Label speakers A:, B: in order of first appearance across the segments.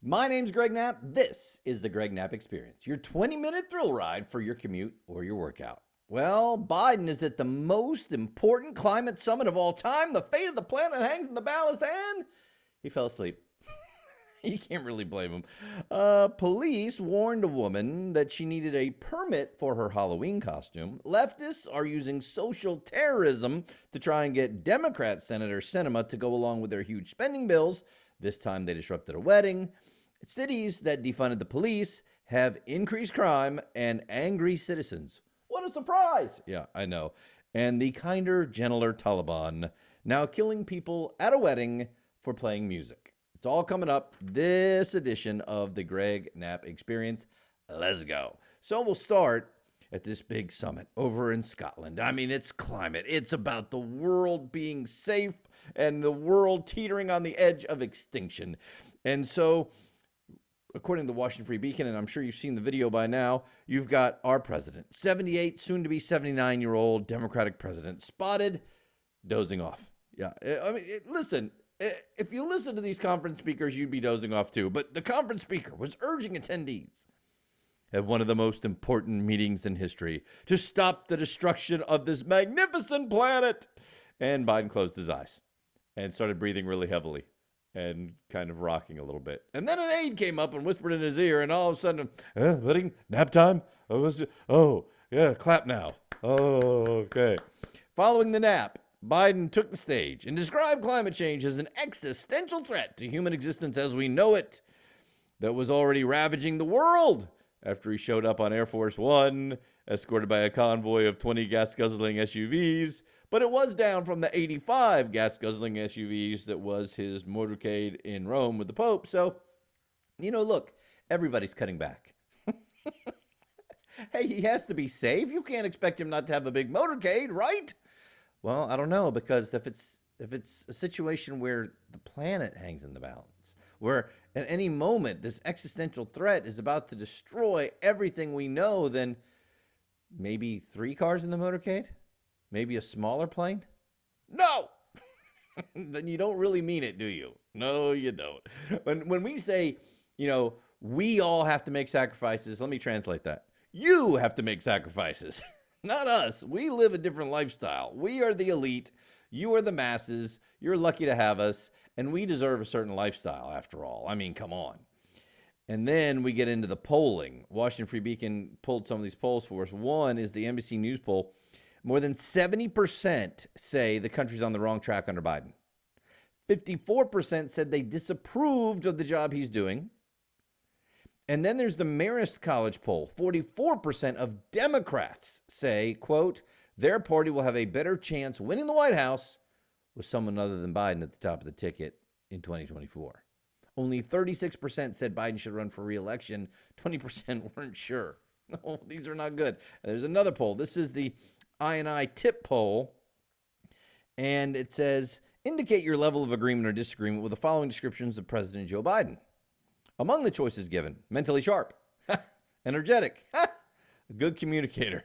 A: My name's Greg Knapp. This is the Greg Knapp Experience, your 20-minute thrill ride for your commute or your workout. Well, Biden is at the most important climate summit of all time. The fate of the planet hangs in the balance, and he fell asleep. You can't really blame him. Police warned a woman that she needed a permit for her Halloween costume. Leftists are using social terrorism to try and get Democrat Senator Sinema to go along with their huge spending bills. This time they disrupted a wedding. Cities that defunded the police have increased crime and angry citizens. What a surprise! Yeah, I know. And the kinder, gentler Taliban now killing people at a wedding for playing music. It's all coming up this edition of the Greg Knapp Experience. Let's go. So we'll start at this big summit over in Scotland. I mean, it's climate. It's about the world being safe and the world teetering on the edge of extinction. And so, according to the Washington Free Beacon, and I'm sure you've seen the video by now, you've got our president, 78, soon to be 79-year-old Democratic president, spotted dozing off. Yeah, I mean, listen. If you listen to these conference speakers, you'd be dozing off too. But the conference speaker was urging attendees at one of the most important meetings in history to stop the destruction of this magnificent planet. And Biden closed his eyes and started breathing really heavily and kind of rocking a little bit. And then an aide came up and whispered in his ear, and all of a sudden, buddy, nap time? Yeah, clap now. Oh, okay. Following the nap, Biden took the stage and described climate change as an existential threat to human existence as we know it that was already ravaging the world after he showed up on Air Force One, escorted by a convoy of 20 gas-guzzling SUVs, but it was down from the 85 gas-guzzling SUVs that was his motorcade in Rome with the Pope. So, look, everybody's cutting back. Hey, he has to be safe. You can't expect him not to have a big motorcade, right? Well, I don't know, because if it's a situation where the planet hangs in the balance, where at any moment this existential threat is about to destroy everything we know, then maybe 3 cars in the motorcade? Maybe a smaller plane? No! Then you don't really mean it, do you? No, you don't. When we say, we all have to make sacrifices, let me translate that. You have to make sacrifices. Not us. We live a different lifestyle. We are the elite. You are the masses. You're lucky to have us. And we deserve a certain lifestyle, after all. I mean, come on. And then we get into the polling. Washington Free Beacon pulled some of these polls for us. One is the NBC News poll. More than 70% say the country's on the wrong track under Biden. 54% said they disapproved of the job he's doing. And then there's the Marist College poll. 44% of Democrats say, quote, their party will have a better chance winning the White House with someone other than Biden at the top of the ticket in 2024. Only 36% said Biden should run for re-election. 20% weren't sure. No, these are not good. There's another poll. This is the I&I Tip poll. And it says, indicate your level of agreement or disagreement with the following descriptions of President Joe Biden. Among the choices given, mentally sharp, energetic, good communicator.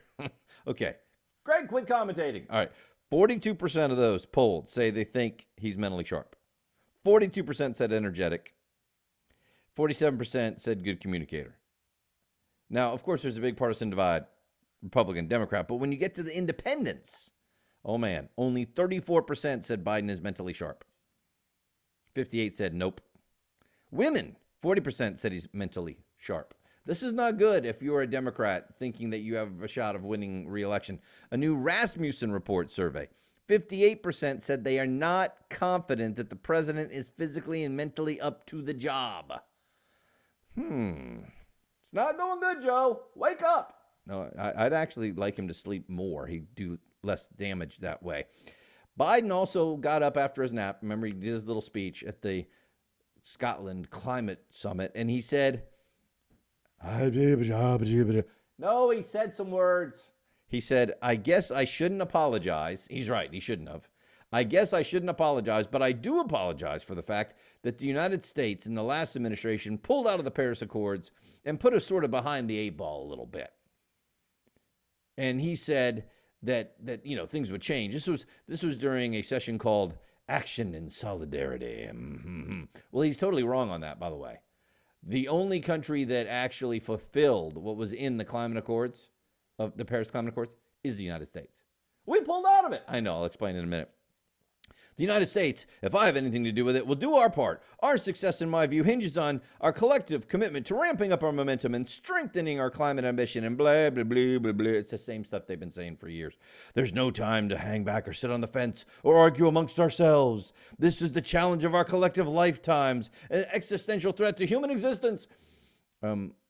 A: Okay, Greg, quit commentating. All right, 42% of those polled say they think he's mentally sharp. 42% said energetic. 47% said good communicator. Now, of course, there's a big partisan divide, Republican, Democrat, but when you get to the independents, oh man, only 34% said Biden is mentally sharp. 58% said nope. Women, 40% said he's mentally sharp. This is not good if you're a Democrat thinking that you have a shot of winning re-election. A new Rasmussen report survey. 58% said they are not confident that the president is physically and mentally up to the job. It's not going good, Joe. Wake up. No, I'd actually like him to sleep more. He'd do less damage that way. Biden also got up after his nap. Remember, he did his little speech at the Scotland Climate Summit, and he said, no, he said some words. He said, I guess I shouldn't apologize. He's right, he shouldn't have. I guess I shouldn't apologize, but I do apologize for the fact that the United States in the last administration pulled out of the Paris Accords and put us sort of behind the 8 ball a little bit. And he said that things would change. This was during a session called Action in Solidarity. Well, he's totally wrong on that, by the way. The only country that actually fulfilled what was in the climate accords, of the Paris Climate Accords, is the United States. We pulled out of it. I know, I'll explain in a minute. The United States, if I have anything to do with it, will do our part. Our success, in my view, hinges on our collective commitment to ramping up our momentum and strengthening our climate ambition and blah, blah, blah, blah, blah. It's the same stuff they've been saying for years. There's no time to hang back or sit on the fence or argue amongst ourselves. This is the challenge of our collective lifetimes, an existential threat to human existence.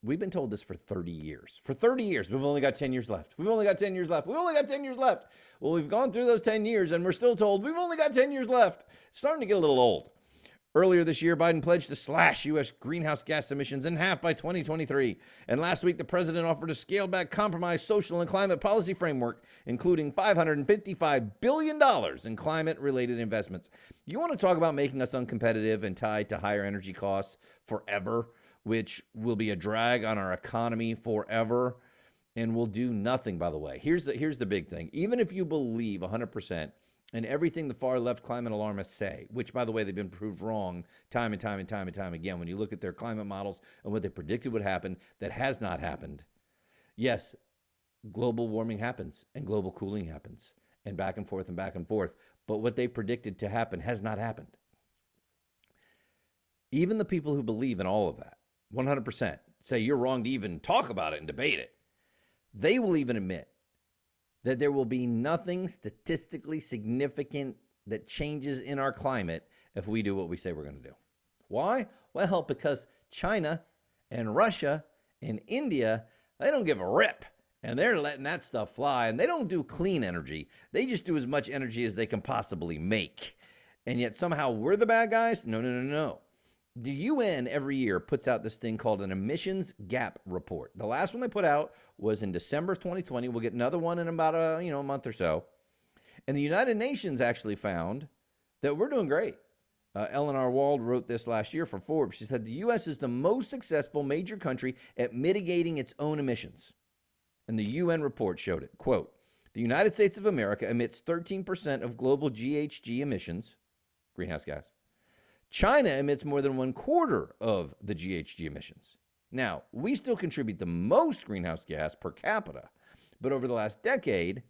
A: We've been told this for 30 years. For 30 years, we've only got 10 years left. We've only got 10 years left. We've only got 10 years left. Well, we've gone through those 10 years and we're still told we've only got 10 years left. It's starting to get a little old. Earlier this year, Biden pledged to slash U.S. greenhouse gas emissions in half by 2023. And last week, the president offered a scaled-back compromise social and climate policy framework, including $555 billion in climate-related investments. You want to talk about making us uncompetitive and tied to higher energy costs forever, which will be a drag on our economy forever and will do nothing, by the way. Here's the big thing. Even if you believe 100% in everything the far left climate alarmists say, which, by the way, they've been proved wrong time and time and time and time again, when you look at their climate models and what they predicted would happen, that has not happened. Yes, global warming happens and global cooling happens and back and forth and back and forth. But what they predicted to happen has not happened. Even the people who believe in all of that, 100%, say you're wrong to even talk about it and debate it. They will even admit that there will be nothing statistically significant that changes in our climate if we do what we say we're going to do. Why? Well, because China and Russia and India, they don't give a rip. And they're letting that stuff fly. And they don't do clean energy. They just do as much energy as they can possibly make. And yet somehow we're the bad guys? No. The UN every year puts out this thing called an emissions gap report. The last one they put out was in December of 2020. We'll get another one in about a month or so. And the United Nations actually found that we're doing great. Eleanor Wald wrote this last year for Forbes. She said the U.S. is the most successful major country at mitigating its own emissions. And the UN report showed it. Quote, the United States of America emits 13% of global GHG emissions, greenhouse gas. China emits more than 1/4 of the GHG emissions. Now, we still contribute the most greenhouse gas per capita, but over the last decade,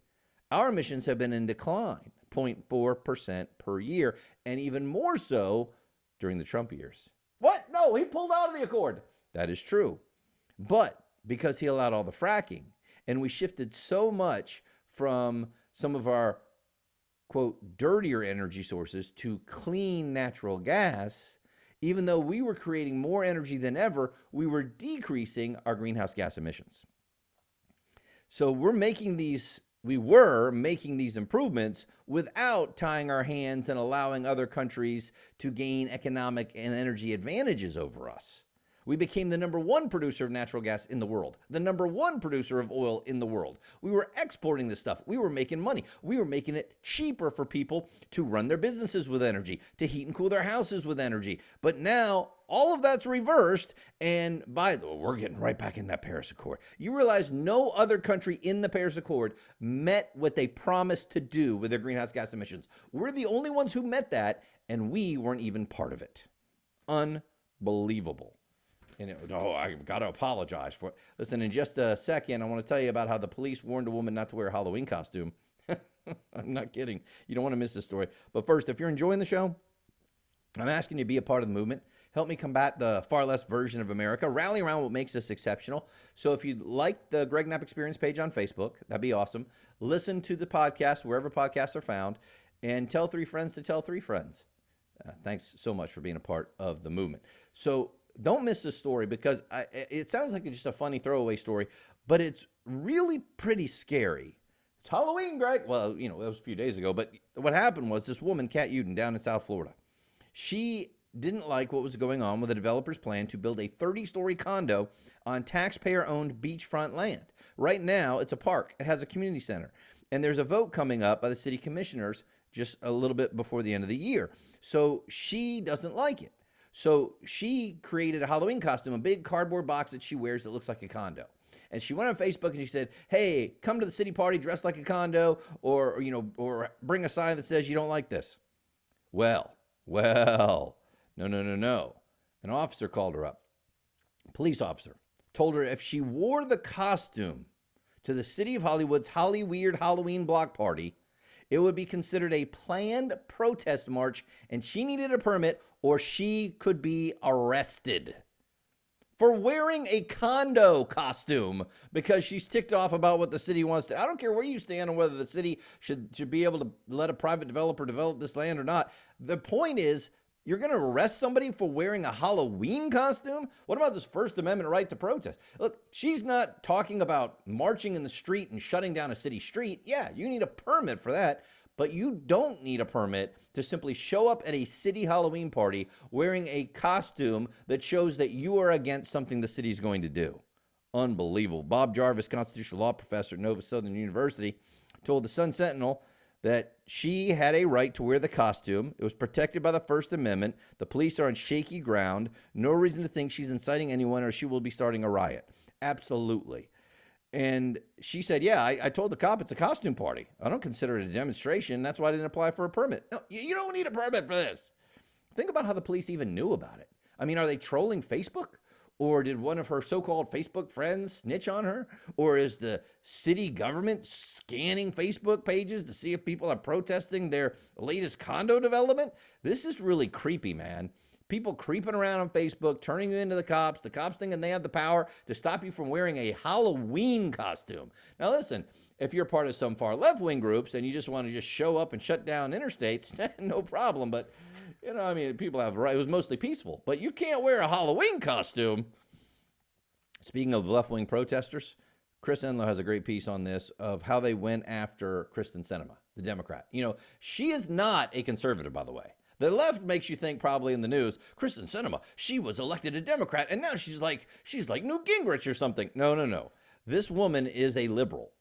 A: our emissions have been in decline, 0.4% per year, and even more so during the Trump years. What? No, he pulled out of the accord. That is true. But because he allowed all the fracking, and we shifted so much from some of our quote, dirtier energy sources to clean natural gas, even though we were creating more energy than ever, we were decreasing our greenhouse gas emissions. So we were making these improvements without tying our hands and allowing other countries to gain economic and energy advantages over us. We became the number one producer of natural gas in the world, the number one producer of oil in the world. We were exporting this stuff. We were making money. We were making it cheaper for people to run their businesses with energy, to heat and cool their houses with energy. But now all of that's reversed, and we're getting right back in that Paris Accord. You realize no other country in the Paris Accord met what they promised to do with their greenhouse gas emissions. We're the only ones who met that, and we weren't even part of it. Unbelievable. And I've got to apologize for it. Listen, in just a second, I want to tell you about how the police warned a woman not to wear a Halloween costume. I'm not kidding. You don't want to miss this story. But first, if you're enjoying the show, I'm asking you to be a part of the movement. Help me combat the far left version of America. Rally around what makes us exceptional. So if you'd like the Greg Knapp Experience page on Facebook, that'd be awesome. Listen to the podcast wherever podcasts are found. And tell 3 friends to tell 3 friends. Thanks so much for being a part of the movement. So don't miss this story because it sounds like it's just a funny throwaway story, but it's really pretty scary. It's Halloween, Greg. Well, that was a few days ago, but what happened was this woman, Kat Uden, down in South Florida, she didn't like what was going on with the developer's plan to build a 30-story condo on taxpayer-owned beachfront land. Right now, it's a park. It has a community center, and there's a vote coming up by the city commissioners just a little bit before the end of the year. So she doesn't like it. So she created a Halloween costume, a big cardboard box that she wears that looks like a condo. And she went on Facebook and she said, hey, come to the city party dressed like a condo, or bring a sign that says you don't like this. Well, no. An officer called her up. police officer told her if she wore the costume to the city of Hollywood's Hollyweird Halloween block party, it would be considered a planned protest march and she needed a permit or she could be arrested for wearing a condo costume because she's ticked off about what the city wants to. I don't care where you stand on whether the city should be able to let a private developer develop this land or not. The point is, you're going to arrest somebody for wearing a Halloween costume? What about this First Amendment right to protest? Look, she's not talking about marching in the street and shutting down a city street. Yeah, you need a permit for that, but you don't need a permit to simply show up at a city Halloween party wearing a costume that shows that you are against something the city is going to do. Unbelievable. Bob Jarvis, constitutional law professor at Nova Southern University, told the Sun Sentinel that she had a right to wear the costume. It was protected by the First Amendment. The police are on shaky ground. No reason to think she's inciting anyone or she will be starting a riot. Absolutely. And she said, yeah, I told the cop it's a costume party. I don't consider it a demonstration. That's why I didn't apply for a permit. No, you don't need a permit for this. Think about how the police even knew about it. I mean, are they trolling Facebook? Or did one of her so-called Facebook friends snitch on her? Or is the city government scanning Facebook pages to see if people are protesting their latest condo development? This is really creepy, man. People creeping around on Facebook, turning you into the cops thinking they have the power to stop you from wearing a Halloween costume. Now listen, if you're part of some far left-wing groups and you just want to just show up and shut down interstates, no problem, but I mean, people have a right. It was mostly peaceful, but you can't wear a Halloween costume. Speaking of left-wing protesters, Chris Enlow has a great piece on this of how they went after Kristen Sinema, the Democrat. She is not a conservative, by the way. The left makes you think probably in the news, Kristen Sinema, she was elected a Democrat, and now she's like Newt Gingrich or something. No. This woman is a liberal.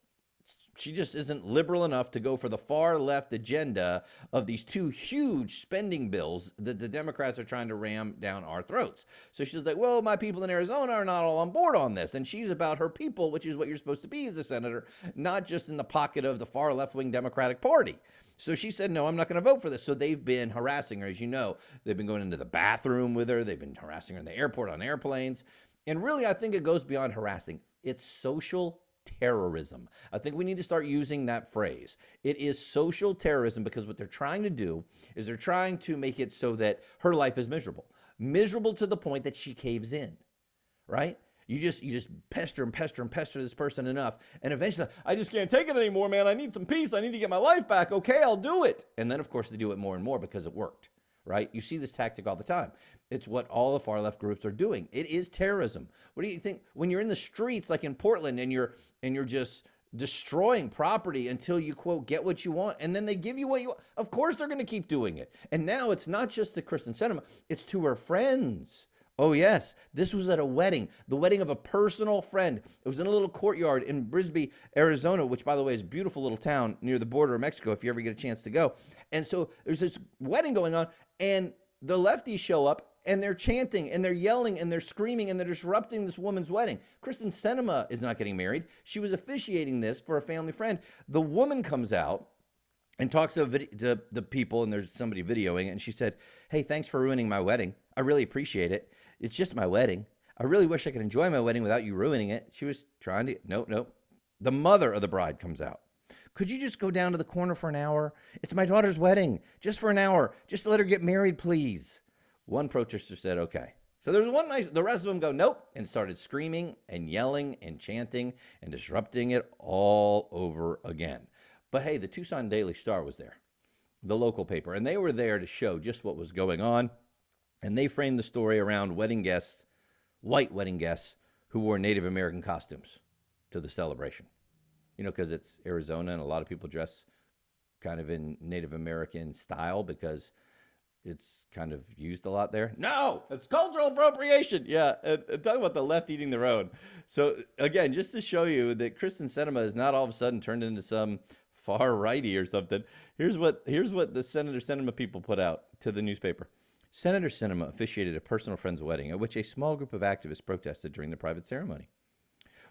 A: She just isn't liberal enough to go for the far left agenda of these two huge spending bills that the Democrats are trying to ram down our throats. So she's like, well, my people in Arizona are not all on board on this. And she's about her people, which is what you're supposed to be as a senator, not just in the pocket of the far left-wing Democratic Party. So she said, no, I'm not going to vote for this. So they've been harassing her. As you know, they've been going into the bathroom with her. They've been harassing her in the airport on airplanes. And really, I think it goes beyond harassing. It's social terrorism. I think we need to start using that phrase. It is social terrorism because what they're trying to do is they're trying to make it so that her life is miserable to the point that she caves in, right? You just pester this person enough, and eventually, I just can't take it anymore, man. I need some peace. I need to get my life back. Okay, I'll do it. And then, of course, they do it more and more because it worked, right? You see this tactic all the time. It's what all the far left groups are doing. It is terrorism. What do you think when you're in the streets, like in Portland, and you're just destroying property until you, quote, get what you want, and then they give you what you want? Of course, they're going to keep doing it. And now it's not just to Kristen Sinema; it's to her friends. Oh, yes. This was at a wedding, the wedding of a personal friend. It was in a little courtyard in Brisbane, Arizona, which, by the way, is a beautiful little town near the border of Mexico if you ever get a chance to go. And so there's this wedding going on, and the lefties show up, and they're chanting, and they're yelling, and they're screaming, and they're disrupting this woman's wedding. Kristen Sinema is not getting married. She was officiating this for a family friend. The woman comes out and talks to the people, and there's somebody videoing it, and she said, hey, thanks for ruining my wedding. I really appreciate it. It's just my wedding. I really wish I could enjoy my wedding without you ruining it. She was trying to, nope. The mother of the bride comes out. Could you just go down to the corner for an hour? It's my daughter's wedding, just for an hour. Just let her get married, please. One protester said, okay. So there's one nice, the rest of them go, nope, and started screaming and yelling and chanting and disrupting it all over again. But hey, the Tucson Daily Star was there, the local paper, and they were there to show just what was going on. And they framed the story around wedding guests, white wedding guests, who wore Native American costumes to the celebration. Because it's Arizona and a lot of people dress kind of in Native American style because it's kind of used a lot there. No, it's cultural appropriation. Yeah, and talk about the left eating their own. So again, just to show you that Kristen Sinema is not all of a sudden turned into some far righty or something. Here's what the Senator Sinema people put out to the newspaper. Senator Sinema officiated a personal friend's wedding at which a small group of activists protested during the private ceremony.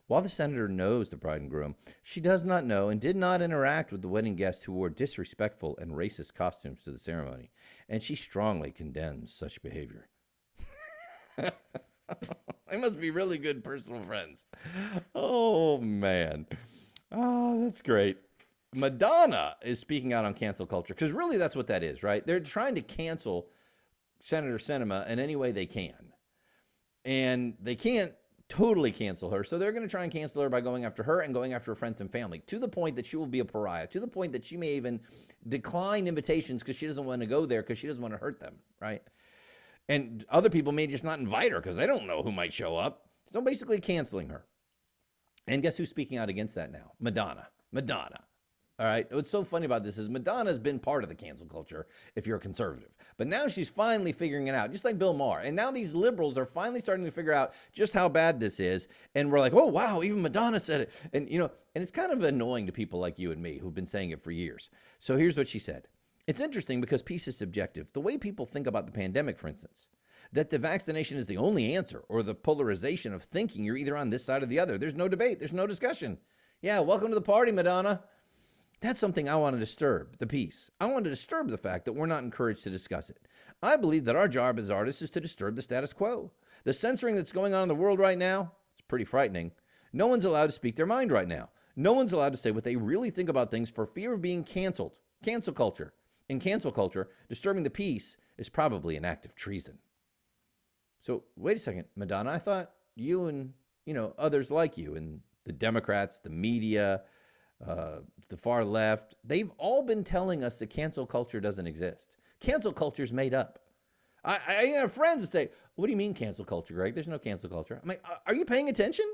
A: While the senator knows the bride and groom, she does not know and did not interact with the wedding guests who wore disrespectful and racist costumes to the ceremony, and she strongly condemns such behavior. They must be really good personal friends. Oh, man. Oh, that's great. Madonna is speaking out on cancel culture because really that's what that is, right? They're trying to cancel Senator Sinema in any way they can. And they can't totally cancel her. So they're going to try and cancel her by going after her and going after her friends and family to the point that she will be a pariah, to the point that she may even decline invitations because she doesn't want to go there because she doesn't want to hurt them, right? And other people may just not invite her because they don't know who might show up. So basically canceling her. And guess who's speaking out against that now? Madonna. All right. What's so funny about this is Madonna's been part of the cancel culture if you're a conservative. But now she's finally figuring it out, just like Bill Maher. And now these liberals are finally starting to figure out just how bad this is. And we're like, oh, wow, even Madonna said it. And, and it's kind of annoying to people like you and me who've been saying it for years. So here's what she said. It's interesting because peace is subjective. The way people think about the pandemic, for instance, that the vaccination is the only answer, or the polarization of thinking you're either on this side or the other. There's no debate. There's no discussion. Yeah, welcome to the party, Madonna. That's something I want to disturb, the peace. I want to disturb the fact that we're not encouraged to discuss it. I believe that our job as artists is to disturb the status quo. The censoring that's going on in the world right now, it's pretty frightening. No one's allowed to speak their mind right now. No one's allowed to say what they really think about things for fear of being canceled. Cancel culture. In cancel culture, disturbing the peace is probably an act of treason. So wait a second, Madonna, I thought you and, others like you and the Democrats, the media, the far left, they've all been telling us that cancel culture doesn't exist. Cancel culture is made up. I have friends that say, what do you mean cancel culture, Greg? There's no cancel culture. I'm like, are you paying attention?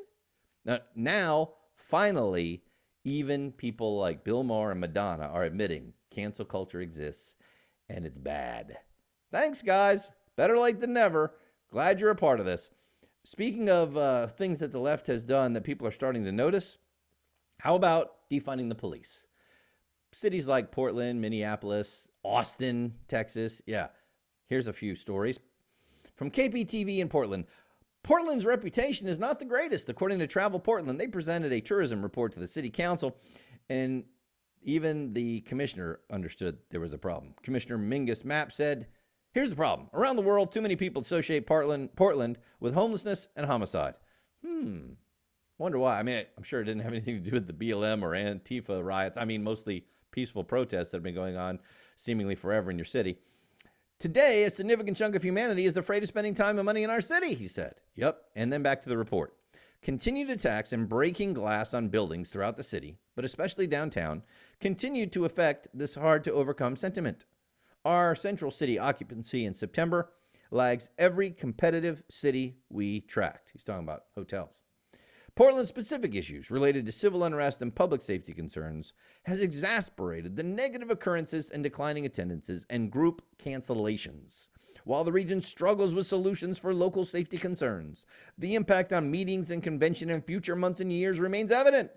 A: Now, finally, even people like Bill Maher and Madonna are admitting cancel culture exists and it's bad. Thanks, guys. Better late than never. Glad you're a part of this. Speaking of things that the left has done that people are starting to notice, how about defunding the police? Cities like Portland, Minneapolis, Austin, Texas. Yeah, here's a few stories. From KPTV in Portland. Portland's reputation is not the greatest. According to Travel Portland, they presented a tourism report to the city council, and even the commissioner understood there was a problem. Commissioner Mingus Mapp said, here's the problem. Around the world, too many people associate Portland with homelessness and homicide. Wonder why. I mean, I'm sure it didn't have anything to do with the BLM or Antifa riots. I mean, mostly peaceful protests that have been going on seemingly forever in your city. Today, a significant chunk of humanity is afraid of spending time and money in our city, he said. Yep. And then back to the report. Continued attacks and breaking glass on buildings throughout the city, but especially downtown, continued to affect this hard-to-overcome sentiment. Our central city occupancy in September lags every competitive city we tracked. He's talking about hotels. Portland-specific issues related to civil unrest and public safety concerns has exacerbated the negative occurrences and declining attendances and group cancellations. While the region struggles with solutions for local safety concerns, the impact on meetings and convention in future months and years remains evident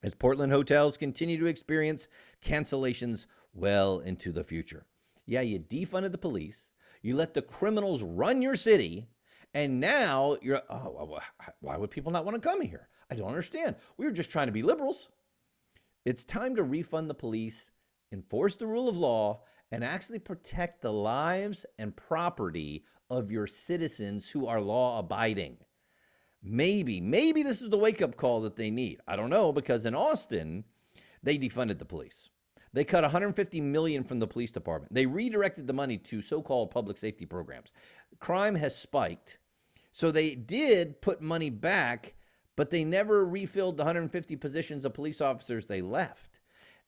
A: as Portland hotels continue to experience cancellations well into the future. Yeah, you defunded the police, you let the criminals run your city, and now you're, why would people not want to come here? I don't understand. We were just trying to be liberals. It's time to refund the police, enforce the rule of law, and actually protect the lives and property of your citizens who are law-abiding. Maybe this is the wake-up call that they need. I don't know, because in Austin, they defunded the police. They cut $150 million from the police department. They redirected the money to so-called public safety programs. Crime has spiked. So they did put money back, but they never refilled the 150 positions of police officers they left.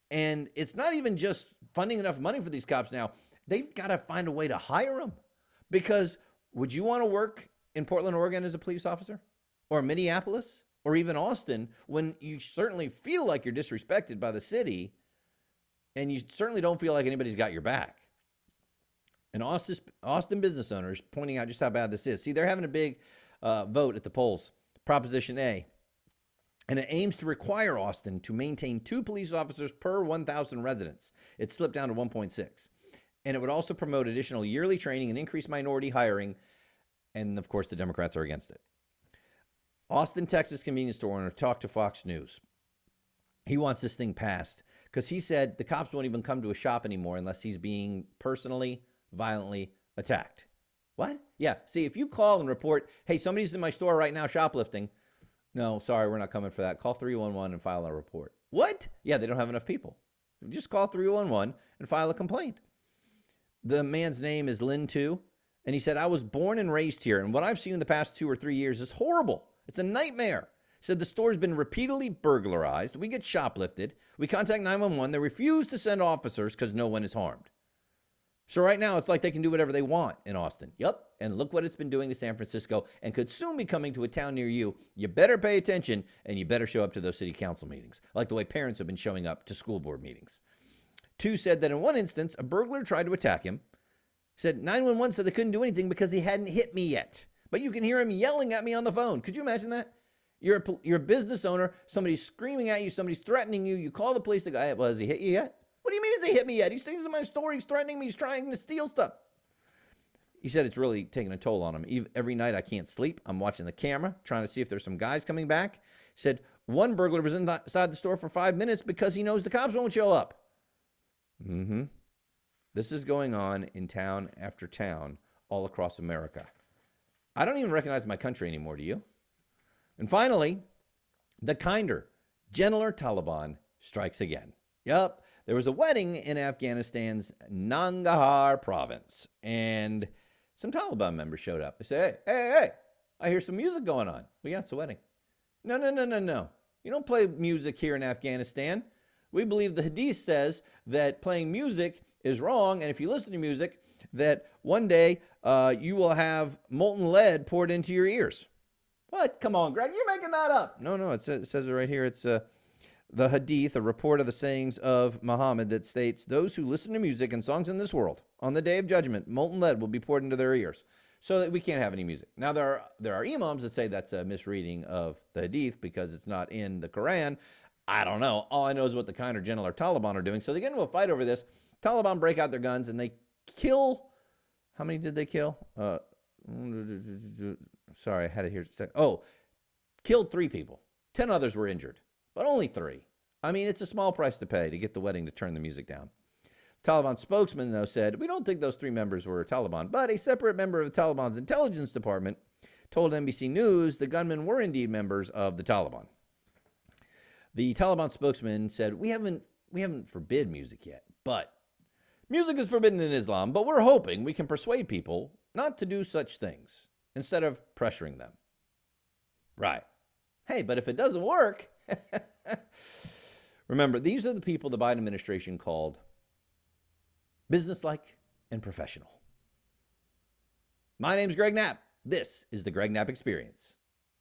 A: And it's not even just funding enough money for these cops now. They've got to find a way to hire them. Because would you want to work in Portland, Oregon as a police officer? Or Minneapolis? Or even Austin, when you certainly feel like you're disrespected by the city and you certainly don't feel like anybody's got your back? And Austin business owners pointing out just how bad this is. See, they're having a big vote at the polls, Proposition A. And it aims to require Austin to maintain 2 police officers per 1,000 residents. It slipped down to 1.6. And it would also promote additional yearly training and increase minority hiring. And, of course, the Democrats are against it. Austin, Texas convenience store owner talked to Fox News. He wants this thing passed because he said the cops won't even come to a shop anymore unless he's being personally, violently attacked. What? Yeah. See, if you call and report, hey, somebody's in my store right now shoplifting. No, sorry, we're not coming for that. Call 311 and file a report. What? Yeah, they don't have enough people. Just call 311 and file a complaint. The man's name is Lin Tu, and he said, I was born and raised here, and what I've seen in the past 2 or 3 years is horrible. It's a nightmare. He said the store's been repeatedly burglarized. We get shoplifted. We contact 911. They refuse to send officers because no one is harmed. So right now, it's like they can do whatever they want in Austin. Yep. And look what it's been doing to San Francisco and could soon be coming to a town near you. You better pay attention, and you better show up to those city council meetings, like the way parents have been showing up to school board meetings. Tu said that in one instance, a burglar tried to attack him. He said 911 said they couldn't do anything because he hadn't hit me yet. But you can hear him yelling at me on the phone. Could you imagine that? You're a business owner. Somebody's screaming at you. Somebody's threatening you. You call the police. The guy, well, has he hit you yet? What do you mean, has he hit me yet? He's in my store. He's threatening me. He's trying to steal stuff. He said it's really taking a toll on him. Every night I can't sleep. I'm watching the camera, trying to see if there's some guys coming back. He said one burglar was inside the store for 5 minutes because he knows the cops won't show up. This is going on in town after town all across America. I don't even recognize my country anymore, do you? And finally, the kinder, gentler Taliban strikes again. Yup. There was a wedding in Afghanistan's Nangarhar province, and some Taliban members showed up. They said, hey, I hear some music going on. Well, yeah, it's a wedding. No. You don't play music here in Afghanistan. We believe the Hadith says that playing music is wrong, and if you listen to music, that one day you will have molten lead poured into your ears. What? Come on, Greg, you're making that up. No, it says it right here. It's the Hadith, a report of the sayings of Muhammad that states, those who listen to music and songs in this world, on the day of judgment, molten lead will be poured into their ears, so that we can't have any music. Now, there are imams that say that's a misreading of the Hadith because it's not in the Quran. I don't know. All I know is what the kinder, gentler Taliban are doing. So they get into a fight over this. Taliban break out their guns, and they kill, how many did they kill? Sorry, I had it here. Killed 3 people. 10 others were injured, but only 3. I mean, it's a small price to pay to get the wedding to turn the music down. Taliban spokesman, though, said, we don't think those 3 members were Taliban, but a separate member of the Taliban's intelligence department told NBC News the gunmen were indeed members of the Taliban. The Taliban spokesman said, we haven't forbid music yet, but music is forbidden in Islam, but we're hoping we can persuade people not to do such things instead of pressuring them. Right. Hey, but if it doesn't work, remember, these are the people the Biden administration called businesslike and professional. My name's Greg Knapp. This is the Greg Knapp Experience.